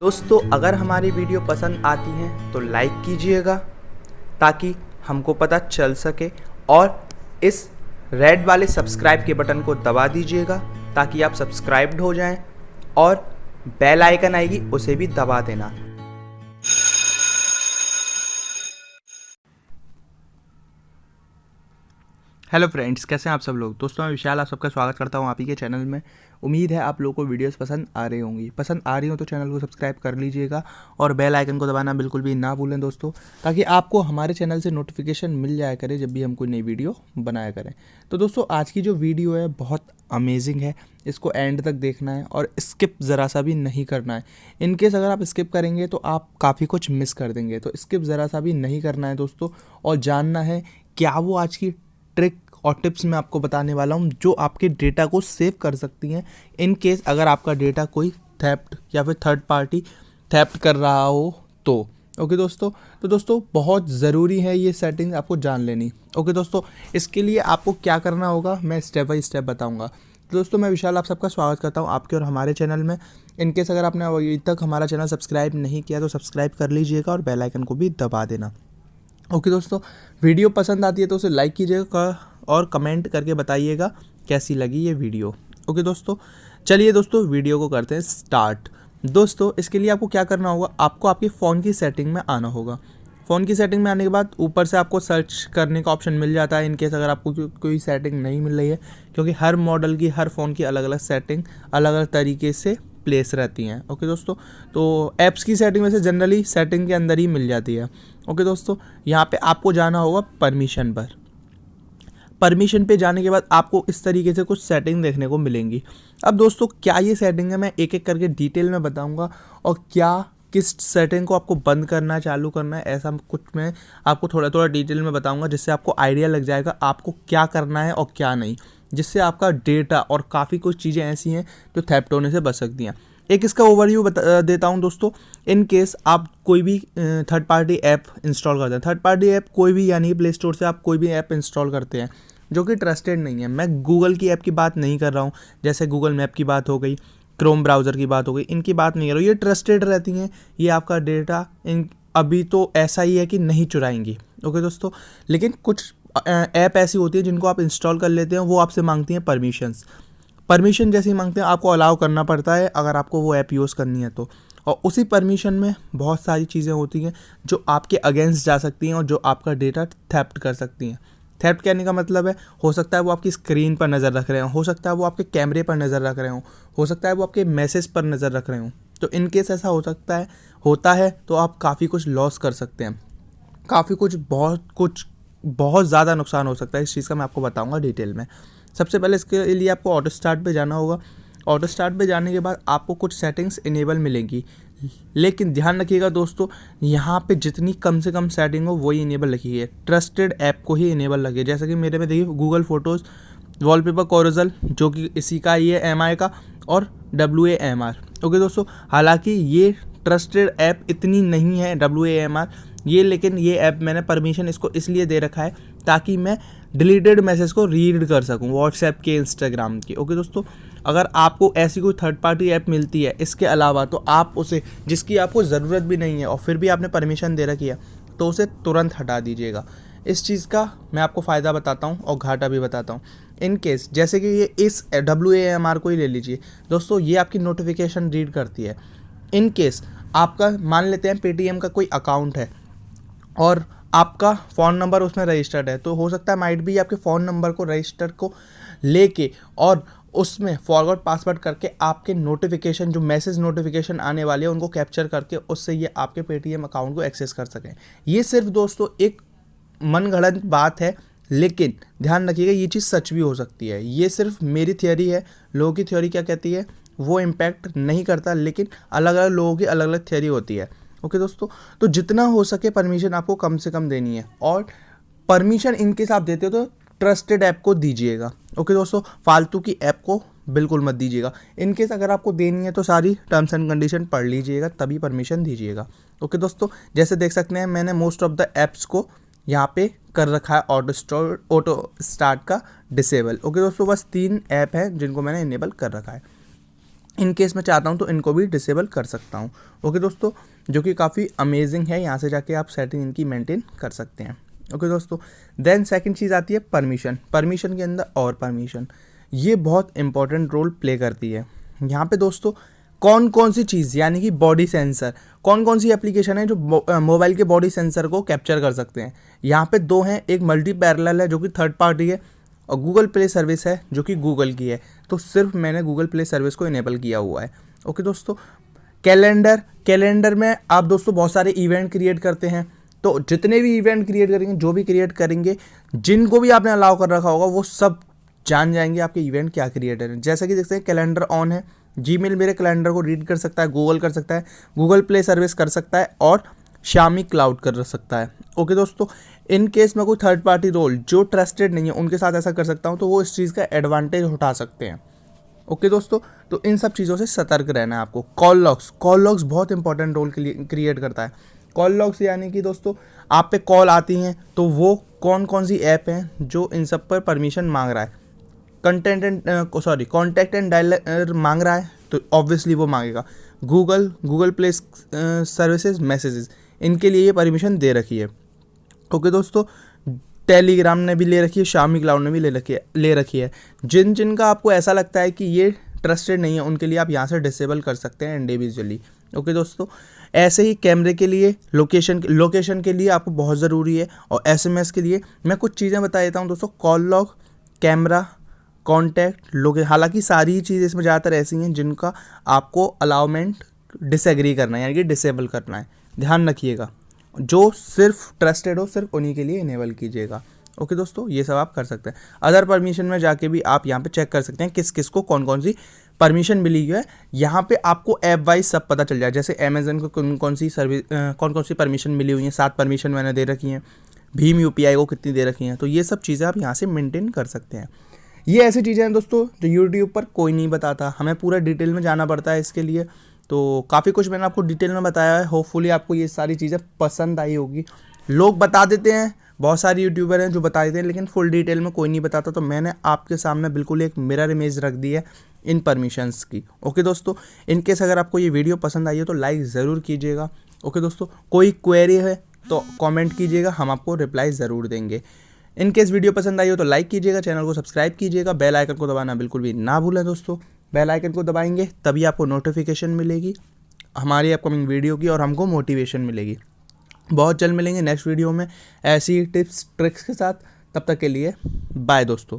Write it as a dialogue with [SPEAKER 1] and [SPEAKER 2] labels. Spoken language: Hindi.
[SPEAKER 1] दोस्तों अगर हमारी वीडियो पसंद आती है तो लाइक कीजिएगा ताकि हमको पता चल सके, और इस रेड वाले सब्सक्राइब के बटन को दबा दीजिएगा ताकि आप सब्सक्राइब्ड हो जाएं, और बेल आइकन आएगी उसे भी दबा देना। हेलो फ्रेंड्स, कैसे हैं आप सब लोग। दोस्तों मैं विशाल आप सबका स्वागत करता हूं आप ही के चैनल में। उम्मीद है आप लोगों को वीडियोस पसंद आ रही होंगी। पसंद आ रही हो तो चैनल को सब्सक्राइब कर लीजिएगा और बेल आइकन को दबाना बिल्कुल भी ना भूलें दोस्तों, ताकि आपको हमारे चैनल से नोटिफिकेशन मिल जाया करे जब भी हम कोई नई वीडियो बनाया करें। तो दोस्तों आज की जो वीडियो है बहुत अमेजिंग है, इसको एंड तक देखना है और स्किप ज़रा सा भी नहीं करना है। इनकेस अगर आप स्किप करेंगे तो आप काफ़ी कुछ मिस कर देंगे, तो स्किप ज़रा सा भी नहीं करना है दोस्तों, और जानना है क्या वो आज की ट्रिक और टिप्स मैं आपको बताने वाला हूँ जो आपके डेटा को सेव कर सकती हैं इन केस अगर आपका डेटा कोई थेफ्ट या फिर थर्ड पार्टी थेफ्ट कर रहा हो तो। ओके दोस्तों, तो दोस्तों बहुत ज़रूरी है ये सेटिंग आपको जान लेनी। ओके दोस्तों, इसके लिए आपको क्या करना होगा मैं स्टेप बाय स्टेप बताऊँगा। तो दोस्तों मैं विशाल आप सबका स्वागत करता हूँ आपके और हमारे चैनल में। इनकेस अगर आपने अभी तक हमारा चैनल सब्सक्राइब नहीं किया तो सब्सक्राइब कर लीजिएगा और बेल आइकन को भी दबा देना। ओके दोस्तों, वीडियो पसंद आती है तो उसे लाइक कीजिएगा और कमेंट करके बताइएगा कैसी लगी ये वीडियो। ओके दोस्तों, चलिए दोस्तों वीडियो को करते हैं स्टार्ट। दोस्तों इसके लिए आपको क्या करना होगा, आपको आपके फ़ोन की सेटिंग में आना होगा। फ़ोन की सेटिंग में आने के बाद ऊपर से आपको सर्च करने का ऑप्शन मिल जाता है इनकेस अगर आपको कोई सेटिंग नहीं मिल रही है, क्योंकि हर मॉडल की हर फ़ोन की अलग अलग सेटिंग अलग अलग तरीके से प्लेस रहती हैं। ओके दोस्तों, तो ऐप्स की सेटिंग में से जनरली सेटिंग के अंदर ही मिल जाती है। ओके दोस्तों, यहाँ पे आपको जाना होगा परमिशन पर। परमिशन पे जाने के बाद आपको इस तरीके से कुछ सेटिंग देखने को मिलेंगी। अब दोस्तों क्या ये सेटिंग है मैं एक एक करके डिटेल में बताऊंगा, और क्या किस सेटिंग को आपको बंद करना है चालू करना है ऐसा कुछ मैं आपको थोड़ा थोड़ा डिटेल में बताऊंगा, जिससे आपको आइडिया लग जाएगा आपको क्या करना है और क्या नहीं, जिससे आपका डेटा और काफ़ी कुछ चीज़ें ऐसी हैं जो थेफ्ट होने से बच सकती हैं। एक इसका ओवरव्यू बता देता हूं दोस्तों। इन केस आप कोई भी थर्ड पार्टी ऐप इंस्टॉल करते हैं, थर्ड पार्टी ऐप कोई भी यानी प्ले स्टोर से आप कोई भी ऐप इंस्टॉल करते हैं जो कि ट्रस्टेड नहीं है, मैं गूगल की ऐप की बात नहीं कर रहा हूँ, जैसे गूगल मैप की बात हो गई, क्रोम ब्राउज़र की बात हो गई, इनकी बात नहीं कर रहा हूँ। ये ट्रस्टेड रहती हैं, ये आपका डेटा इन अभी तो ऐसा ही है कि नहीं चुराएंगी। ओके दोस्तों, लेकिन कुछ ऐप ऐसी होती है जिनको आप इंस्टॉल कर लेते हैं, वो आपसे मांगती हैं परमिशन जैसे ही मांगते हैं आपको अलाउ करना पड़ता है अगर आपको वो ऐप यूज़ करनी है तो। और उसी परमिशन में बहुत सारी चीज़ें होती हैं जो आपके अगेंस्ट जा सकती हैं और जो आपका डेटा थेफ्ट कर सकती हैं। थेफ्ट करने का मतलब है, हो सकता है वो आपकी स्क्रीन पर नज़र रख रहे हों, हो सकता है वो आपके कैमरे पर नज़र रख रहे हों, हो सकता है वो आपके मैसेज पर नज़र रख रहे हों। तो इन केस ऐसा होता है तो आप काफ़ी कुछ लॉस कर सकते हैं, काफ़ी कुछ बहुत ज़्यादा नुकसान हो सकता है। इस चीज़ का मैं आपको बताऊँगा डिटेल में। सबसे पहले इसके लिए आपको ऑटो स्टार्ट पे जाना होगा। ऑटो स्टार्ट पे जाने के बाद आपको कुछ सेटिंग्स इनेबल मिलेंगी, लेकिन ध्यान रखिएगा दोस्तों यहाँ पे जितनी कम से कम सेटिंग हो वही इनेबल रखिए, ट्रस्टेड ऐप को ही इनेबल रखिए। जैसे कि मेरे में देखिए गूगल फोटोज़ वॉलपेपर कोरोजल जो कि इसी का ही है MI का, और WAMR। ओके दोस्तों, हालांकि ये ट्रस्टेड ऐप इतनी नहीं है WAMR ये, लेकिन ये ऐप मैंने परमिशन इसको इसलिए दे रखा है ताकि मैं डिलीटेड मैसेज को रीड कर सकूं, व्हाट्सएप के, इंस्टाग्राम के। ओके दोस्तों, अगर आपको ऐसी कोई थर्ड पार्टी ऐप मिलती है इसके अलावा तो आप उसे, जिसकी आपको ज़रूरत भी नहीं है और फिर भी आपने परमिशन दे रखी है, तो उसे तुरंत हटा दीजिएगा। इस चीज़ का मैं आपको फ़ायदा बताता हूँ और घाटा भी बताता हूँ। इन केस जैसे कि ये इस WAMR को ही ले लीजिए दोस्तों, ये आपकी नोटिफिकेशन रीड करती है। इन केस आपका मान लेते हैं पेटीएम का कोई अकाउंट है और आपका फ़ोन नंबर उसमें रजिस्टर्ड है, तो हो सकता है माइट भी आपके फ़ोन नंबर को रजिस्टर को लेके और उसमें फॉरवर्ड पासवर्ड करके आपके नोटिफिकेशन जो मैसेज नोटिफिकेशन आने वाले हैं उनको कैप्चर करके उससे ये आपके पेटीएम अकाउंट को एक्सेस कर सकें। ये सिर्फ दोस्तों एक मनगढ़ंत बात है, लेकिन ध्यान रखिएगा ये चीज़ सच भी हो सकती है। ये सिर्फ मेरी थ्योरी है, लोगों की थ्योरी क्या कहती है वो इम्पैक्ट नहीं करता, लेकिन अलग अलग लोगों की अलग अलग थ्योरी होती है। ओके दोस्तों, तो जितना हो सके परमिशन आपको कम से कम देनी है, और परमिशन इनकेस आप देते हो तो ट्रस्टेड ऐप को दीजिएगा। ओके दोस्तों, फालतू की ऐप को बिल्कुल मत दीजिएगा। इनकेस अगर आपको देनी है तो सारी टर्म्स एंड कंडीशन पढ़ लीजिएगा तभी परमिशन दीजिएगा। ओके दोस्तों, जैसे देख सकते हैं मैंने मोस्ट ऑफ द ऐप्स को यहाँ पे कर रखा है ऑटो स्टार्ट का डिसेबल। ओके दोस्तों, बस 3 ऐप हैं जिनको मैंने इनेबल कर रखा है। इन केस मैं चाहता हूँ तो इनको भी डिसेबल कर सकता हूँ। ओके दोस्तों, जो कि काफ़ी अमेजिंग है। यहाँ से जाके आप सेटिंग इनकी मेंटेन कर सकते हैं। ओके दोस्तों, देन सेकंड चीज़ आती है परमिशन। परमिशन के अंदर और परमिशन, ये बहुत इंपॉर्टेंट रोल प्ले करती है। यहाँ पे दोस्तों कौन कौन सी चीज़, यानी कि बॉडी सेंसर, कौन कौन सी एप्लीकेशन है जो मोबाइल के बॉडी सेंसर को कैप्चर कर सकते हैं। यहाँ पे दो हैं, एक मल्टी पैरेलल है जो कि थर्ड पार्टी है, और गूगल प्ले सर्विस है जो कि गूगल की है। तो सिर्फ मैंने गूगल प्ले सर्विस को इनेबल किया हुआ है। ओके दोस्तों, कैलेंडर में आप दोस्तों बहुत सारे इवेंट क्रिएट करते हैं, तो जितने भी इवेंट क्रिएट करेंगे, जो भी क्रिएट करेंगे, जिनको भी आपने अलाउ कर रखा होगा, वो सब जान जाएंगे आपके इवेंट क्या क्रिएट है। जैसे कि देखते हैं कैलेंडर ऑन है, जीमेल मेरे कैलेंडर को रीड कर सकता है, गूगल कर सकता है, गूगल प्ले सर्विस कर सकता है, और शामी क्लाउड कर सकता है। ओके दोस्तों, इन केस में कोई थर्ड पार्टी रोल जो ट्रस्टेड नहीं है उनके साथ ऐसा कर सकता हूँ, तो वो इस चीज़ का एडवांटेज उठा सकते हैं। ओके दोस्तों, तो इन सब चीज़ों से सतर्क रहना है आपको। कॉल लॉग्स बहुत इंपॉर्टेंट रोल क्रिएट करता है। कॉल लॉग्स यानी कि दोस्तों आप पे कॉल आती हैं, तो वो कौन कौन सी ऐप हैं जो इन सब पर परमिशन मांग रहा है। कॉन्टैक्ट एंड डायलर मांग रहा है, तो ऑब्वियसली वो मांगेगा। गूगल प्ले सर्विसेज, मैसेजेस, इनके लिए ये परमिशन दे रखी है। ओके दोस्तों, टेलीग्राम ने भी ले रखी है, शामी क्लाउड ने भी ले रखी है। जिनका आपको ऐसा लगता है कि ये ट्रस्टेड नहीं है, उनके लिए आप यहाँ से डिसेबल कर सकते हैं इंडिविजुअली। ओके दोस्तों, ऐसे ही कैमरे के लिए, लोकेशन के लिए आपको बहुत ज़रूरी है, और SMS के लिए मैं कुछ चीज़ें बता देता हूँ दोस्तों। कॉल लॉग, कैमरा, कॉन्टैक्ट, हालांकि सारी ही चीज़ें इसमें ज़्यादातर ऐसी हैं जिनका आपको अलाउमेंट डिसएग्री करना है, यानी कि डिसेबल करना है। ध्यान रखिएगा, जो सिर्फ ट्रस्टेड हो सिर्फ उन्हीं के लिए इनेबल कीजिएगा। ओके दोस्तों, ये सब आप कर सकते हैं। अदर परमिशन में जाके भी आप यहाँ पे चेक कर सकते हैं किस किस को कौन कौन सी परमिशन मिली है। यहाँ पे आपको ऐप वाइज सब पता चल जाए, जैसे अमेजन को कौन कौन सी परमिशन मिली हुई है। 7 परमिशन मैंने दे रखी हैं, भीम UPI को कितनी दे रखी हैं। तो ये सब चीज़ें आप यहाँ से मेंटेन कर सकते हैं। ये ऐसी चीज़ें हैं दोस्तों जो यूट्यूब पर कोई नहीं बताता, हमें पूरा डिटेल में जाना पड़ता है इसके लिए। तो काफ़ी कुछ मैंने आपको डिटेल में बताया है। होपफुली आपको ये सारी चीज़ें पसंद आई होगी। लोग बता देते हैं, बहुत सारे यूट्यूबर हैं जो बता देते हैं, लेकिन फुल डिटेल में कोई नहीं बताता। तो मैंने आपके सामने बिल्कुल एक मिरर इमेज रख दी है इन परमिशंस की। ओके दोस्तों, इन केस अगर आपको ये वीडियो पसंद आई है तो लाइक ज़रूर कीजिएगा। ओके दोस्तों, कोई क्वेरी है तो कमेंट कीजिएगा, हम आपको रिप्लाई ज़रूर देंगे। इन केस वीडियो पसंद आई हो तो लाइक कीजिएगा, चैनल को सब्सक्राइब कीजिएगा, बेल आइकन को दबाना बिल्कुल भी ना भूलें दोस्तों। बेल आइकन को दबाएंगे तभी आपको नोटिफिकेशन मिलेगी हमारी अपकमिंग वीडियो की, और हमको मोटिवेशन मिलेगी। बहुत जल्द मिलेंगे नेक्स्ट वीडियो में ऐसी टिप्स ट्रिक्स के साथ। तब तक के लिए बाय दोस्तों।